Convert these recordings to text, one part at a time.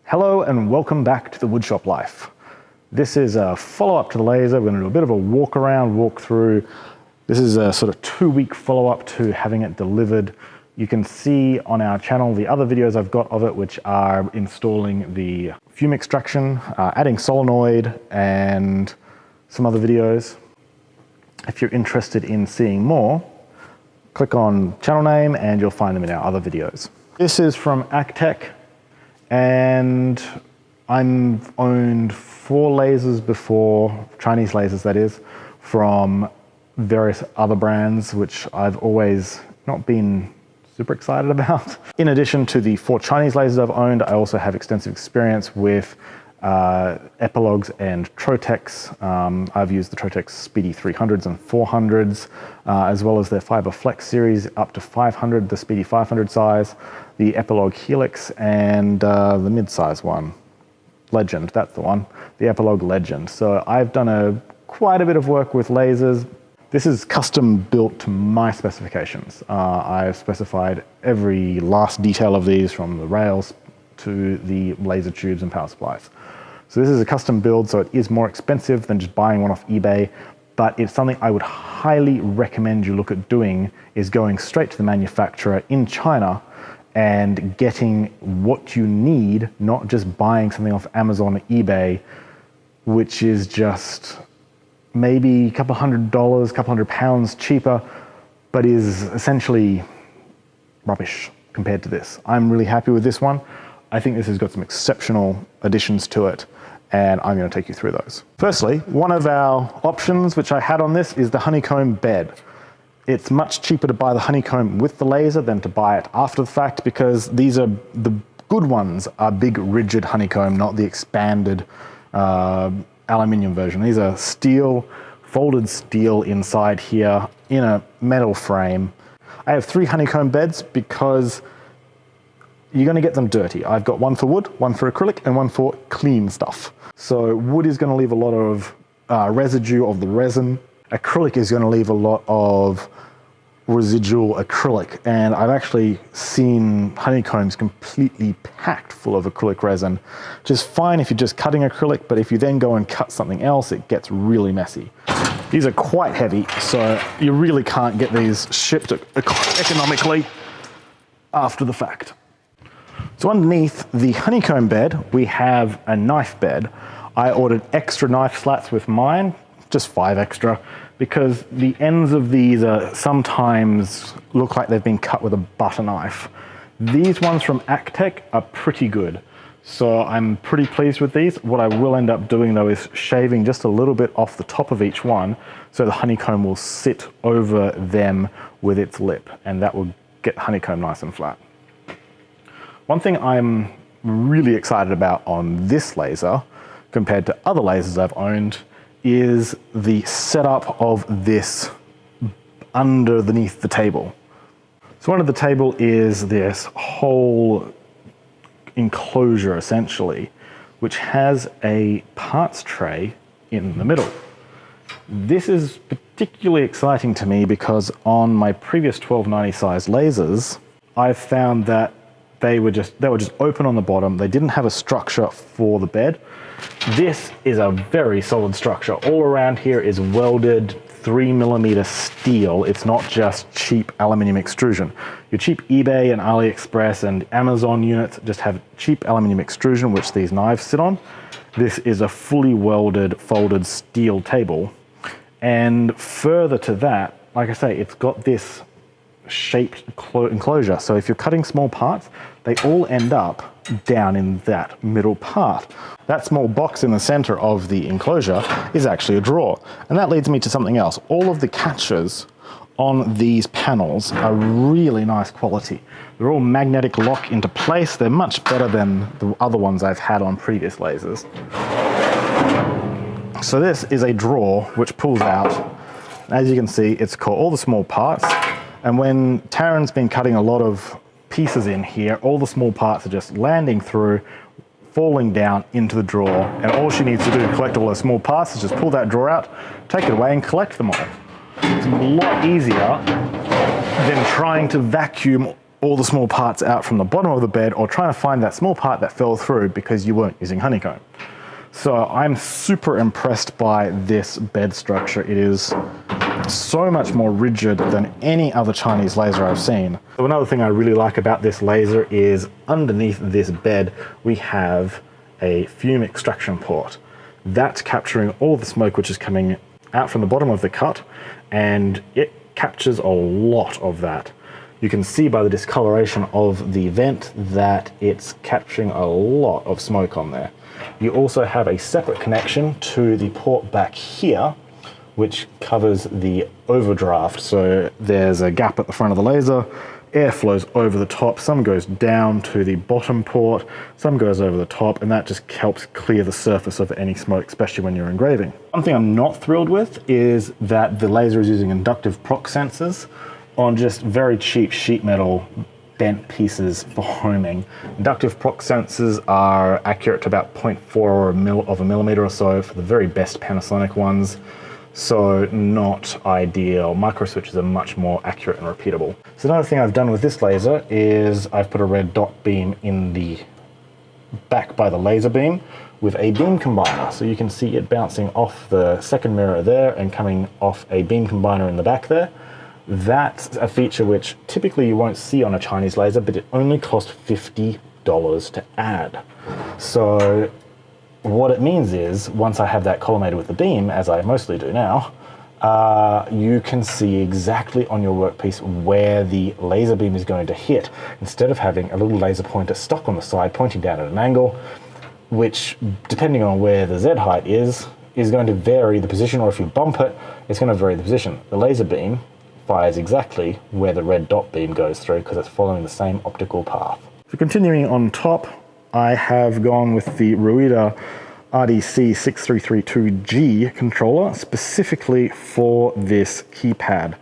Hello and welcome back to the Woodshop Life. This is a follow-up to the laser. We're going to do a bit of a walk through. This is a sort of 2-week follow-up to having it delivered. You can see on our channel the other videos I've got of it, which are installing the fume extraction, adding solenoid, and some other videos. If you're interested in seeing more, click on channel name and you'll find them in our other videos. This is from Acctek. And I've owned 4 lasers before, Chinese lasers that is, from various other brands, which I've always not been super excited about. In addition to the 4 Chinese lasers I've owned, I also have extensive experience with Epilogues and Troteks. I've used the Troteks Speedy 300s and 400s, as well as their Fiber Flex series up to 500, the Speedy 500 size, the Epilogue Helix, and the mid-size one, Legend, that's the one, the Epilogue Legend. So I've done quite a bit of work with lasers. This is custom built to my specifications. I've specified every last detail of these, from the rails to the laser tubes and power supplies. So this is a custom build, so it is more expensive than just buying one off eBay, but it's something I would highly recommend you look at doing, is going straight to the manufacturer in China and getting what you need, not just buying something off Amazon or eBay, which is just maybe a couple $100, couple £100 cheaper, but is essentially rubbish compared to this. I'm really happy with this one. I think this has got some exceptional additions to it, and I'm going to take you through those. Firstly, one of our options which I had on this is the honeycomb bed. It's much cheaper to buy the honeycomb with the laser than to buy it after the fact, because these are the good ones are big rigid honeycomb, not the expanded aluminium version. These are steel, folded steel inside here in a metal frame. I have 3 honeycomb beds because you're going to get them dirty. I've got one for wood, one for acrylic, and one for clean stuff. So wood is going to leave a lot of residue of the resin. Acrylic is going to leave a lot of residual acrylic, and I've actually seen honeycombs completely packed full of acrylic resin, which is fine if you're just cutting acrylic, but if you then go and cut something else, it gets really messy. These are quite heavy, so you really can't get these shipped economically after the fact. So underneath the honeycomb bed, we have a knife bed. I ordered extra knife slats with mine, just 5 extra, because the ends of these are sometimes look like they've been cut with a butter knife. These ones from Acctek are pretty good, so I'm pretty pleased with these. What I will end up doing though is shaving just a little bit off the top of each one, so the honeycomb will sit over them with its lip, and that will get the honeycomb nice and flat. One thing I'm really excited about on this laser, compared to other lasers I've owned, is the setup of this underneath the table. So under the table is this whole enclosure essentially, which has a parts tray in the middle. This is particularly exciting to me because on my previous 1290 size lasers, I've found that they were just open on the bottom. They didn't have a structure for the bed. This is a very solid structure. All around here is welded 3mm steel. It's not just cheap aluminium extrusion. Your cheap eBay and AliExpress and Amazon units just have cheap aluminium extrusion, which these knives sit on. This is a fully welded, folded steel table. And further to that, like I say, it's got this shaped enclosure. So if you're cutting small parts, they all end up down in that middle part. That small box in the center of the enclosure is actually a drawer. And that leads me to something else. All of the catches on these panels are really nice quality. They're all magnetic lock into place. They're much better than the other ones I've had on previous lasers. So this is a drawer which pulls out. As you can see, it's got all the small parts. And when Taryn's been cutting a lot of pieces in here, all the small parts are just landing through, falling down into the drawer, and all she needs to do to collect all those small parts is just pull that drawer out, take it away and collect them all. It's a lot easier than trying to vacuum all the small parts out from the bottom of the bed, or trying to find that small part that fell through because you weren't using honeycomb. So I'm super impressed by this bed structure. It is so much more rigid than any other Chinese laser I've seen. So another thing I really like about this laser is underneath this bed, we have a fume extraction port. That's capturing all the smoke which is coming out from the bottom of the cut, and it captures a lot of that. You can see by the discoloration of the vent that it's capturing a lot of smoke on there. You also have a separate connection to the port back here, which covers the overdraft. So there's a gap at the front of the laser, air flows over the top, some goes down to the bottom port, some goes over the top, and that just helps clear the surface of any smoke, especially when you're engraving. One thing I'm not thrilled with is that the laser is using inductive proc sensors on just very cheap sheet metal bent pieces for homing. Inductive proc sensors are accurate to about 0.4 of a millimeter or so for the very best Panasonic ones. So not ideal. Micro switches are much more accurate and repeatable. So another thing I've done with this laser is I've put a red dot beam in the back by the laser beam with a beam combiner. So you can see it bouncing off the second mirror there and coming off a beam combiner in the back there. That's a feature which typically you won't see on a Chinese laser, but it only costs $50 to add. So what it means is, once I have that collimated with the beam, as I mostly do now, you can see exactly on your workpiece where the laser beam is going to hit, instead of having a little laser pointer stuck on the side pointing down at an angle, which, depending on where the Z height is going to vary the position, or if you bump it, it's going to vary the position. The laser beam fires exactly where the red dot beam goes through because it's following the same optical path. So continuing on top, I have gone with the Ruida RDC6332G controller specifically for this keypad.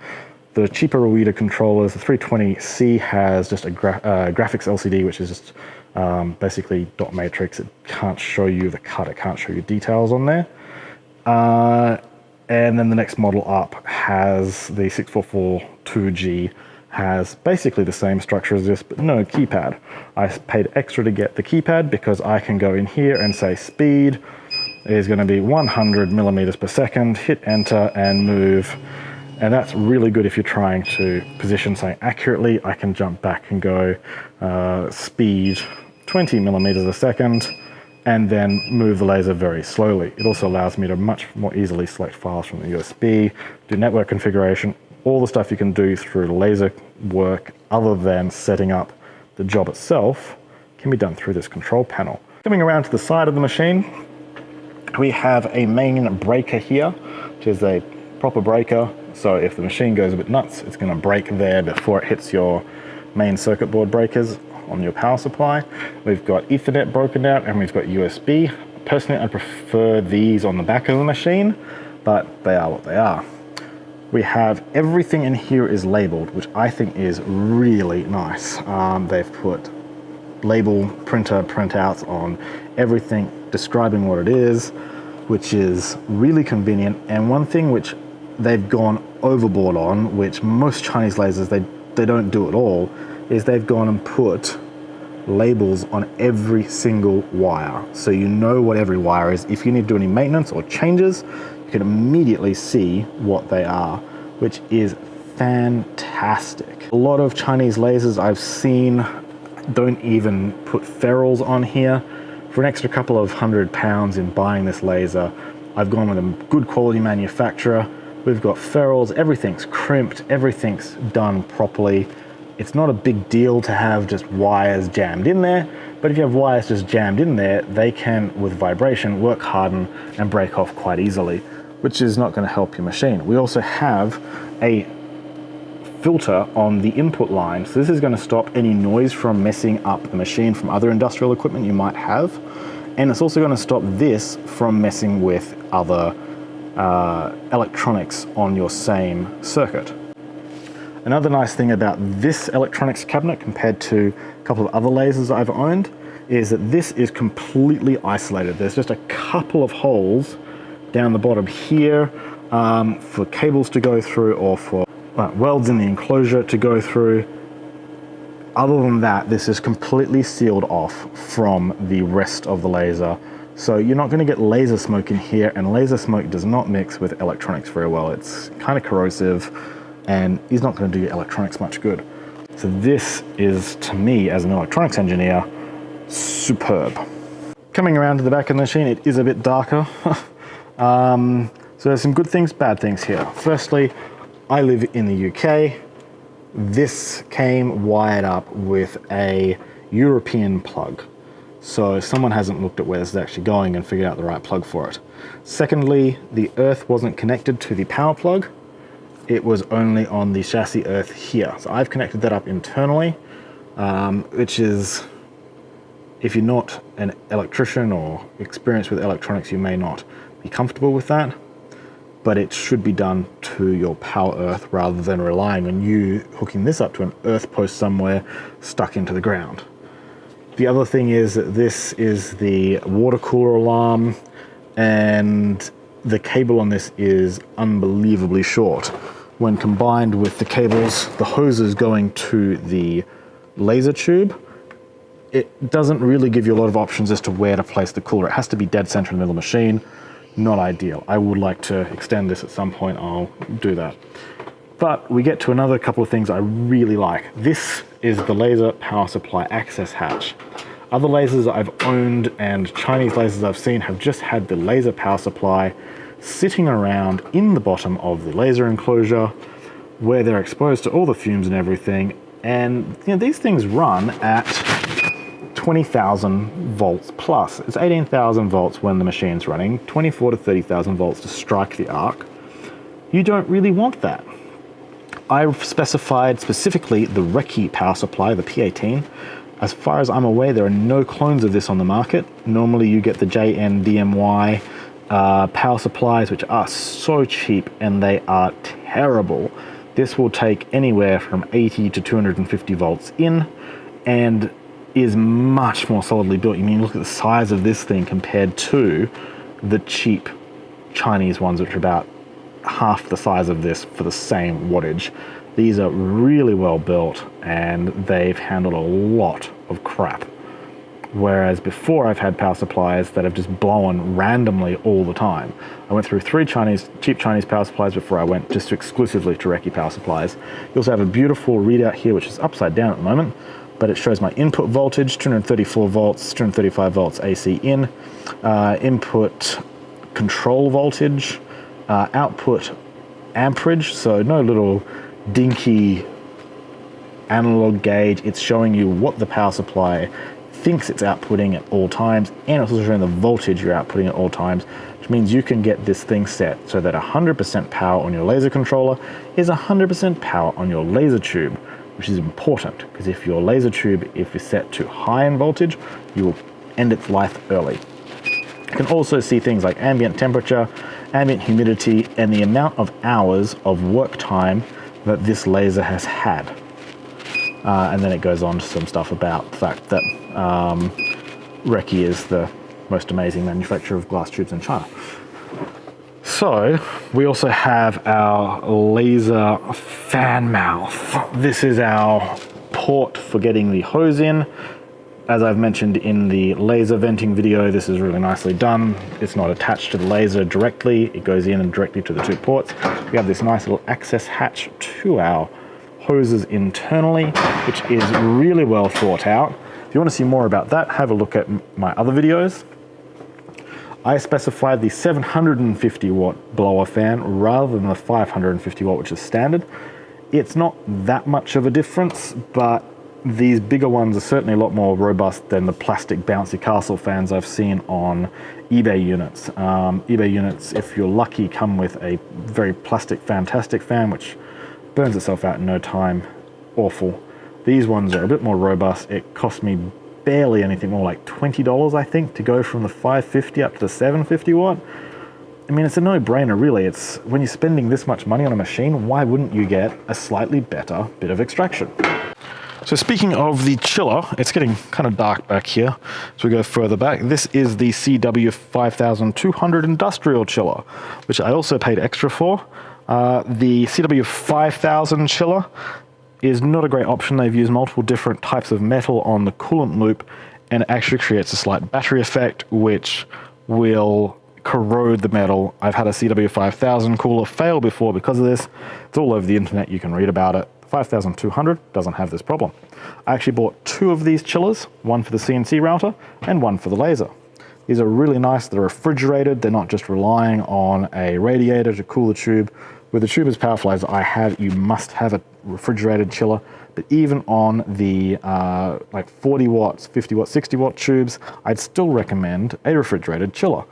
The cheaper Ruida controllers, the 320C has just a graphics LCD, which is just basically dot matrix. It can't show you the cut, it can't show you details on there. And then the next model up has the 6442G, has basically the same structure as this, but no keypad. I paid extra to get the keypad because I can go in here and say speed is going to be 100 millimeters per second, hit enter and move. And that's really good if you're trying to position something accurately. I can jump back and go speed 20 millimeters a second, and then move the laser very slowly. It also allows me to much more easily select files from the USB, do network configuration, all the stuff you can do through laser work other than setting up the job itself can be done through this control panel. Coming around to the side of the machine, we have a main breaker here, which is a proper breaker. So if the machine goes a bit nuts, it's gonna break there before it hits your main circuit board breakers on your power supply. We've got Ethernet broken out and we've got USB. Personally, I prefer these on the back of the machine, but they are what they are. We have everything in here is labeled, which I think is really nice. They've put label printer printouts on everything describing what it is, which is really convenient. And one thing which they've gone overboard on, which most Chinese lasers, they don't do at all, is they've gone and put labels on every single wire. So you know what every wire is. If you need to do any maintenance or changes, you can immediately see what they are, which is fantastic. A lot of Chinese lasers I've seen don't even put ferrules on here. For an extra couple of £100 in buying this laser, I've gone with a good quality manufacturer. We've got ferrules, everything's crimped, everything's done properly. It's not a big deal to have just wires jammed in there, but if you have wires just jammed in there, they can, with vibration, work harden and break off quite easily, which is not going to help your machine. We also have a filter on the input line, so this is going to stop any noise from messing up the machine from other industrial equipment you might have, and it's also going to stop this from messing with other electronics on your same circuit. Another nice thing about this electronics cabinet compared to a couple of other lasers I've owned is that this is completely isolated. There's just a couple of holes down the bottom here for cables to go through or for welds in the enclosure to go through. Other than that, this is completely sealed off from the rest of the laser. So you're not going to get laser smoke in here, and laser smoke does not mix with electronics very well. It's kind of corrosive and is not going to do your electronics much good. So this is, to me, as an electronics engineer, superb. Coming around to the back of the machine, it is a bit darker. So there's some good things, bad things here. Firstly, I live in the UK. This came wired up with a European plug. So someone hasn't looked at where this is actually going and figured out the right plug for it. Secondly, the earth wasn't connected to the power plug. It was only on the chassis earth here. So I've connected that up internally, which is, if you're not an electrician or experienced with electronics, you may not be comfortable with that, but it should be done to your power earth rather than relying on you hooking this up to an earth post somewhere stuck into the ground. The other thing is that this is the water cooler alarm, and the cable on this is unbelievably short. When combined with the cables, the hoses going to the laser tube, it doesn't really give you a lot of options as to where to place the cooler. It has to be dead center in the middle of the machine. Not ideal. I would like to extend this at some point. I'll do that. But we get to another couple of things I really like. This is the laser power supply access hatch. Other lasers I've owned and Chinese lasers I've seen have just had the laser power supply sitting around in the bottom of the laser enclosure where they're exposed to all the fumes and everything. And you know, these things run at 20,000 volts plus. It's 18,000 volts when the machine's running, 24 to 30,000 volts to strike the arc. You don't really want that. I've specified specifically the Recce power supply, the P18. As far as I'm aware, there are no clones of this on the market. Normally you get the JNDMY power supplies, which are so cheap and they are terrible. This will take anywhere from 80 to 250 volts in and is much more solidly built. You mean, look at the size of this thing compared to the cheap Chinese ones, which are about half the size of this for the same wattage. These are really well built and they've handled a lot of crap. Whereas before I've had power supplies that have just blown randomly all the time. I went through 3 cheap Chinese power supplies before I went just exclusively to Recce power supplies. You also have a beautiful readout here, which is upside down at the moment, but it shows my input voltage, 234 volts, 235 volts AC in, input control voltage, output amperage, so no little dinky analog gauge. It's showing you what the power supply thinks it's outputting at all times, and it's also showing the voltage you're outputting at all times, which means you can get this thing set so that 100% power on your laser controller is 100% power on your laser tube, which is important because if your laser tube, if it's set to high in voltage, you will end its life early. You can also see things like ambient temperature, ambient humidity, and the amount of hours of work time that this laser has had. And then it goes on to some stuff about the fact that Recce is the most amazing manufacturer of glass tubes in China. So we also have our laser fan mouth. This is our port for getting the hose in. As I've mentioned in the laser venting video, this is really nicely done. It's not attached to the laser directly. It goes in and directly to the 2 ports. We have this nice little access hatch to our hoses internally, which is really well thought out. If you want to see more about that, have a look at my other videos. I specified the 750 watt blower fan rather than the 550 watt, which is standard. It's not that much of a difference, but these bigger ones are certainly a lot more robust than the plastic bouncy castle fans I've seen on eBay units. eBay units, if you're lucky, come with a very plastic fantastic fan, which burns itself out in no time. Awful. These ones are a bit more robust. It cost me barely anything more, like $20, I think, to go from the 550 up to the 750 watt. I mean, it's a no-brainer, really. It's when you're spending this much money on a machine, why wouldn't you get a slightly better bit of extraction? So speaking of the chiller, it's getting kind of dark back here, so we go further back. This is the CW5200 industrial chiller, which I also paid extra for. The CW5000 chiller is not a great option. They've used multiple different types of metal on the coolant loop, and it actually creates a slight battery effect, which will corrode the metal. I've had a CW5000 cooler fail before because of this. It's all over the internet, you can read about it. 5200 doesn't have this problem. I actually bought 2 of these chillers, one for the CNC router and one for the laser. These are really nice, they're refrigerated, they're not just relying on a radiator to cool the tube. With the tube as powerful as I have, you must have a refrigerated chiller, but even on the like 40 watts, 50 watt, 60 watt tubes, I'd still recommend a refrigerated chiller.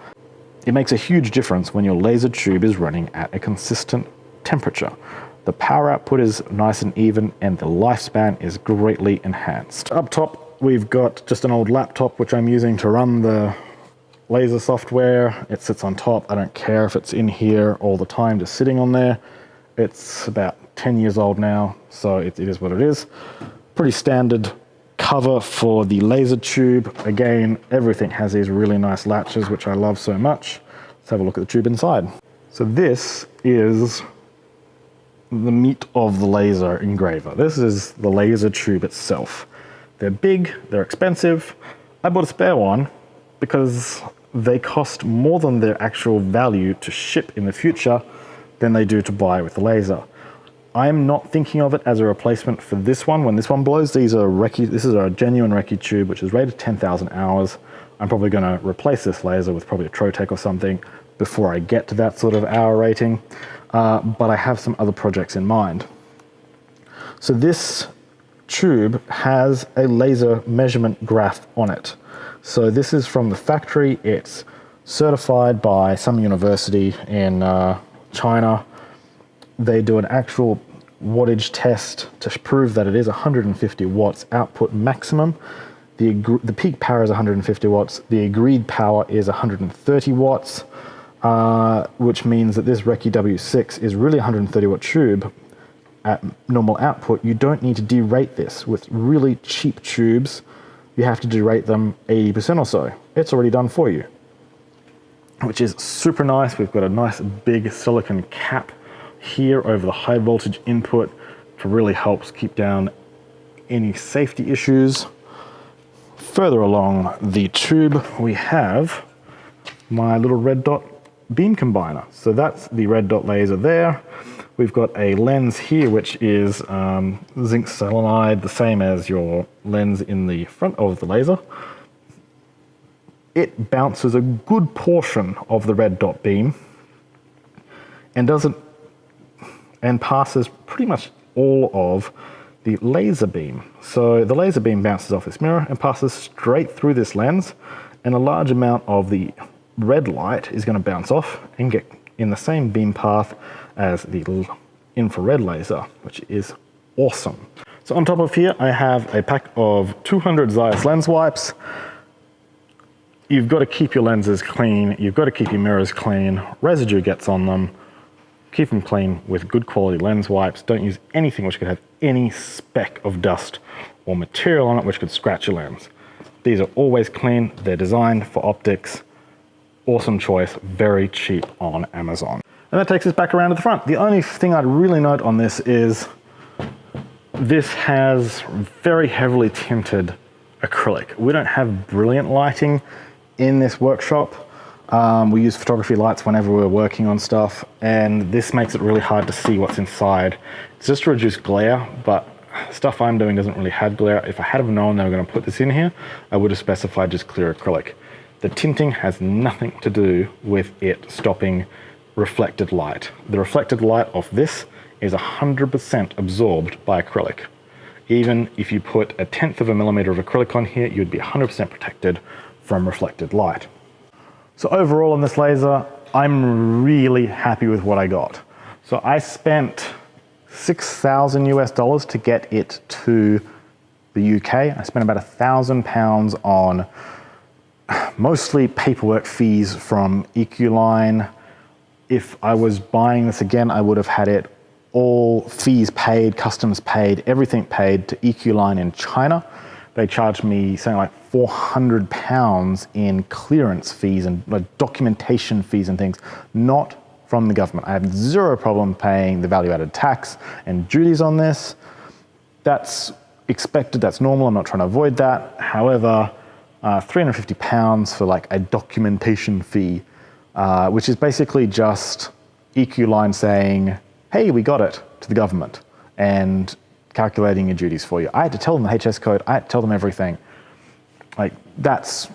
It makes a huge difference when your laser tube is running at a consistent temperature. The power output is nice and even, and the lifespan is greatly enhanced. Up top, we've got just an old laptop, which I'm using to run the laser software. It sits on top. I don't care if it's in here all the time, just sitting on there. It's about 10 years old now, so it is what it is. Pretty standard cover for the laser tube. Again, everything has these really nice latches, which I love so much. Let's have a look at the tube inside. So this is the meat of the laser engraver. This is the laser tube itself. They're big, they're expensive. I bought a spare one because they cost more than their actual value to ship in the future than they do to buy with the laser. I'm not thinking of it as a replacement for this one. When this one blows, these are Recce. This is a genuine Recce tube, which is rated 10,000 hours. I'm probably going to replace this laser with probably a Trotec or something before I get to that sort of hour rating. But I have some other projects in mind. So this tube has a laser measurement graph on it. So this is from the factory. It's certified by some university in China. They do an actual wattage test to prove that it is 150 watts output maximum. The peak power is 150 watts. The agreed power is 130 watts. Which means that this Recce W6 is really a 130 watt tube at normal output. You don't need to derate this. With really cheap tubes, you have to derate them 80% or so. It's already done for you, which is super nice. We've got a nice big silicon cap here over the high voltage input, which really helps keep down any safety issues. Further along the tube, we have my little red dot beam combiner. So that's the red dot laser there. We've got a lens here, which is zinc selenide, the same as your lens in the front of the laser. It bounces a good portion of the red dot beam and passes pretty much all of the laser beam. So the laser beam bounces off this mirror and passes straight through this lens, and a large amount of the red light is going to bounce off and get in the same beam path as the infrared laser, which is awesome. So on top of here, I have a pack of 200 Zeiss lens wipes. You've got to keep your lenses clean. You've got to keep your mirrors clean. Residue gets on them. Keep them clean with good quality lens wipes. Don't use anything which could have any speck of dust or material on it which could scratch your lens. These are always clean. They're designed for optics. Awesome choice, very cheap on Amazon. And that takes us back around to the front. The only thing I'd really note on this is this has very heavily tinted acrylic. We don't have brilliant lighting in this workshop. We use photography lights whenever we're working on stuff, and this makes it really hard to see what's inside. It's just to reduce glare, but stuff I'm doing doesn't really have glare. If I had have known they were going to put this in here, I would have specified just clear acrylic. The tinting has nothing to do with it stopping reflected light. The reflected light of this is 100% absorbed by acrylic. Even if you put 1/10 of a millimeter of acrylic on here, you'd be 100% protected from reflected light. So overall on this laser, I'm really happy with what I got. So I spent $6,000 US to get it to the UK. I spent about £1,000 on mostly paperwork fees from EQ-Line. If I was buying this again, I would have had it all fees paid, customs paid, everything paid to EQ-Line in China. They charged me something like £400 in clearance fees and like documentation fees and things, not from the government. I have zero problem paying the value-added tax and duties on this. That's expected, that's normal, I'm not trying to avoid that. However, £350 for like a documentation fee, which is basically just EQ line saying, hey, we got it, to the government, and calculating your duties for you. I had to tell them the HS code, I had to tell them everything. Like, that's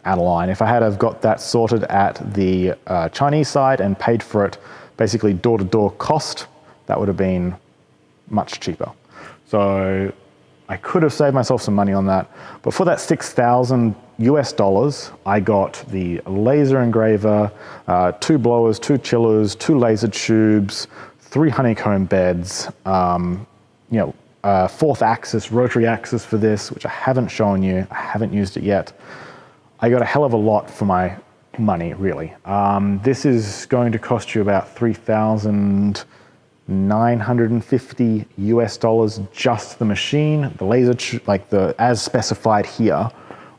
out of line. If I had have got that sorted at the Chinese side and paid for it, basically door-to-door cost, that would have been much cheaper. So I could have saved myself some money on that. But for that 6,000 US dollars, I got the laser engraver, 2 blowers, 2 chillers, 2 laser tubes, 3 honeycomb beds, 4th axis, rotary axis for this, which I haven't shown you. I haven't used it yet. I got a hell of a lot for my money, really. This is going to cost you about 3,950 US dollars just the machine. The laser, as specified here,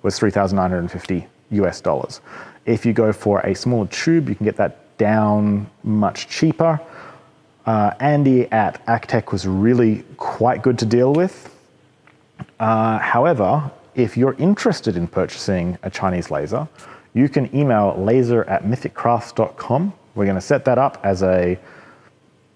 was 3,950 US dollars. If you go for a smaller tube, you can get that down much cheaper. Andy at Acctek was really quite good to deal with. However, if you're interested in purchasing a Chinese laser, you can email laser@mythiccrafts.com. We're going to set that up as a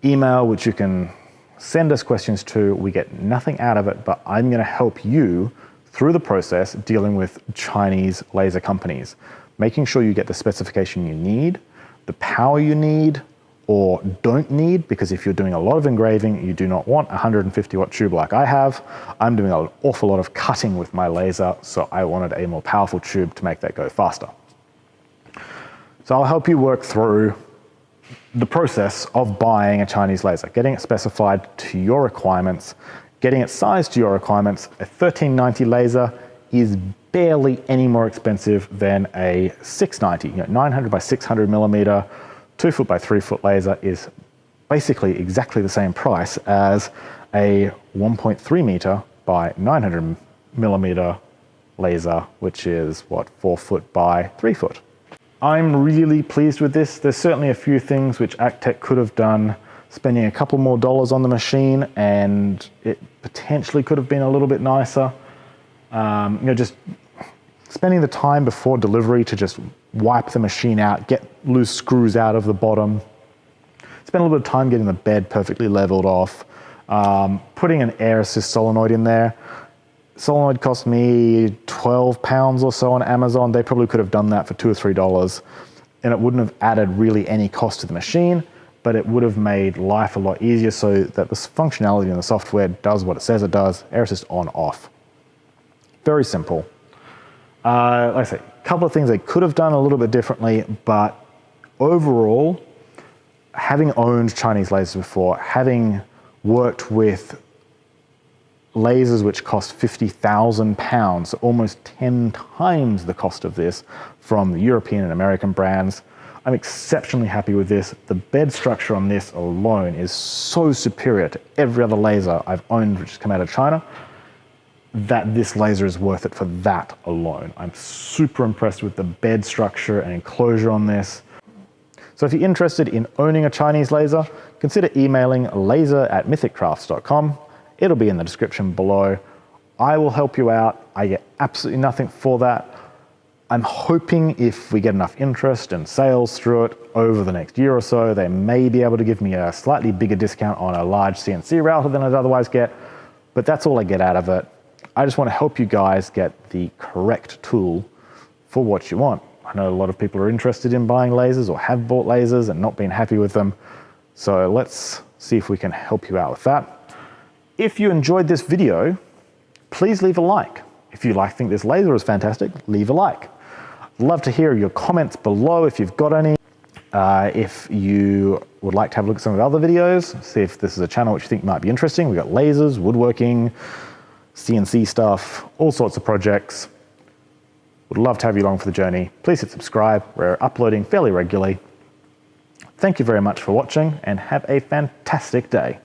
email which you can send us questions to. We get nothing out of it, but I'm going to help you through the process dealing with Chinese laser companies, making sure you get the specification you need, the power you need or don't need, because if you're doing a lot of engraving, you do not want a 150 watt tube like I have. I'm doing an awful lot of cutting with my laser, so I wanted a more powerful tube to make that go faster. So I'll help you work through the process of buying a Chinese laser, getting it specified to your requirements, getting it sized to your requirements. A 1390 laser is barely any more expensive than a 690. 900 by 600 millimeter, 2 foot by 3 foot laser is basically exactly the same price as a 1.3 meter by 900 millimeter laser, which is what, 4 foot by 3 foot. I'm really pleased with this. There's certainly a few things which Acctek could have done, spending a couple more dollars on the machine, and it potentially could have been a little bit nicer. Just spending the time before delivery to just wipe the machine out, get loose screws out of the bottom, spend a little bit of time getting the bed perfectly leveled off, putting an air assist solenoid in there. Solenoid cost me £12 or so on Amazon. They probably could have done that for $2 or $3, and it wouldn't have added really any cost to the machine, but it would have made life a lot easier so that the functionality in the software does what it says it does. Air assist on, off. Very simple. Like I say, a couple of things they could have done a little bit differently, but overall, having owned Chinese lasers before, having worked with lasers which cost £50,000, almost 10 times the cost of this from the European and American brands, I'm exceptionally happy with this. The bed structure on this alone is so superior to every other laser I've owned which has come out of China, that this laser is worth it for that alone. I'm super impressed with the bed structure and enclosure on this. So if you're interested in owning a Chinese laser, consider emailing laser@mythiccrafts.com. It'll be in the description below. I will help you out. I get absolutely nothing for that. I'm hoping if we get enough interest and sales through it over the next year or so, they may be able to give me a slightly bigger discount on a large CNC router than I'd otherwise get, but that's all I get out of it. I just want to help you guys get the correct tool for what you want. I know a lot of people are interested in buying lasers or have bought lasers and not been happy with them. So let's see if we can help you out with that. If you enjoyed this video, please leave a like. If you think this laser is fantastic, leave a like. I'd love to hear your comments below if you've got any. If you would like to have a look at some of the other videos, see if this is a channel which you think might be interesting. We've got lasers, woodworking, CNC stuff, all sorts of projects. Would love to have you along for the journey. Please hit subscribe. We're uploading fairly regularly. Thank you very much for watching and have a fantastic day.